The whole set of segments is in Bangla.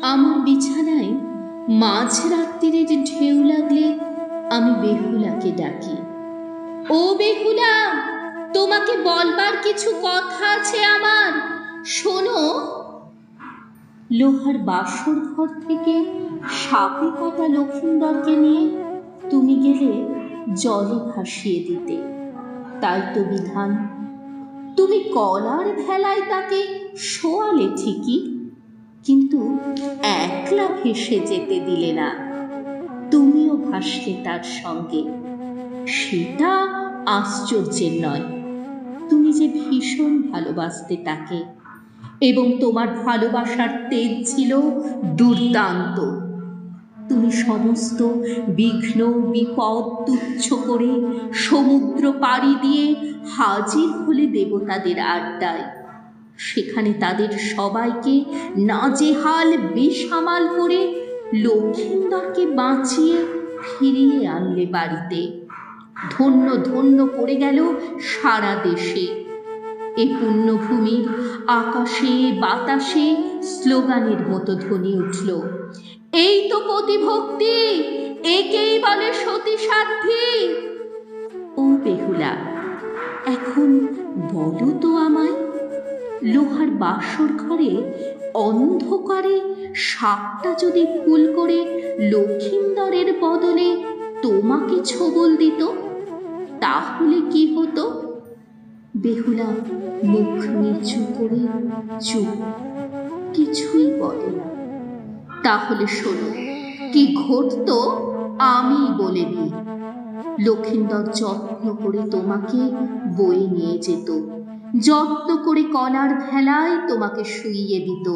আমার বিছানায় মাঝরাত্রির ঢেউ লাগলে আমি বেহুলাকে ডাকি, ও বেহুলা, তোমাকে বলবার কিছু কথা আছে আমার, শোনো। লোহার বাসর ঘর থেকে সাপে কাটা লক্ষিন্দরকে নিয়ে তুমি গেলে জলে ভাসিয়ে দিতে, তাই তো বিধান। তুমি কলার ভেলায় তাকে শোয়ালে ঠিকই, কিন্তু একলা ভেসে যেতে দিলে না, তুমিও ভাসলে তার সঙ্গে। সেটা আশ্চর্যের নয়, তুমি যে ভীষণ ভালোবাসতে তাকে, এবং তোমার ভালোবাসার তেজ ছিল দুর্দান্ত। তুমি সমস্ত বিঘ্ন বিপদ তুচ্ছ করে সমুদ্র পাড়ি দিয়ে হাজির হলে দেবতাদের আড্ডায়। সেখানে তাদের সবাইকে নাজেহাল বেসামাল করে লক্ষিন্দরকে বাঁচিয়ে ফিরিয়ে আনলে বাড়িতে। ধন্য ধন্য পড়ে গেল সারা দেশে। এ পুণ্যভূমির আকাশে বাতাসে স্লোগানের মতো ধ্বনি উঠল, এই তো পতিভক্তি, একেই বলে সতী সাধ্যি। ও বেহুলা, এখন বলো তো আমায়, লোহার বাসর ঘরে অন্ধকারে সাপটা যদি ভুল করে লক্ষিন্দরের বদলে তোমাকে ছোবল দিত, তাহলে কি হতো? বেহুলা মুখ নিচু করে চুপ, কিছুই বলে না। তাহলে শোনো, কি ঘটতো আমি বলে দিই। লক্ষিন্দর যত্ন করে তোমাকে বয়ে নিয়ে যেত, যত্ন করে কলার ভেলায় তোমাকে শুইয়ে দিত,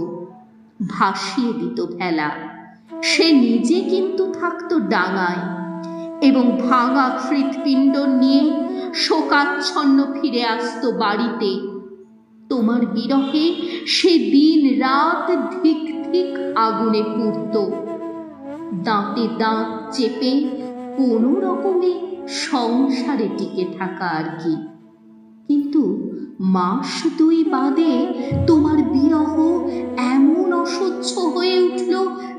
ভাসিয়ে দিত ভেলা। সে নিজে কিন্তু থাকতো ডাঙায়, এবং ভাঙা হৃৎপিণ্ড নিয়ে শোকাচ্ছন্ন ফিরে আসতো বাড়িতে। তোমার বিরহে সে দিন রাত ধিক ধিক আগুনে পুড়ত, দাঁতে দাঁত চেপে কোনো রকমে সংসারে টিকে থাকা আর কি। কিন্তু মাস দুই বাদে তোমার বিরহ এমন অসহ্য হয়ে উঠল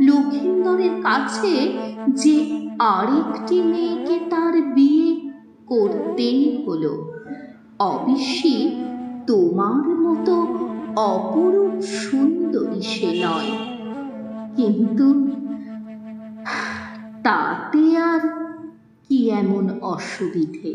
লক্ষিন্দরের কাছে যে আরেকটি মেয়েকে তার বিয়ে করতেই হলো। অবশ্যই তোমার মতো অপরূপ সুন্দরী সে নয়, কিন্তু তাতে আর কি এমন অসুবিধে?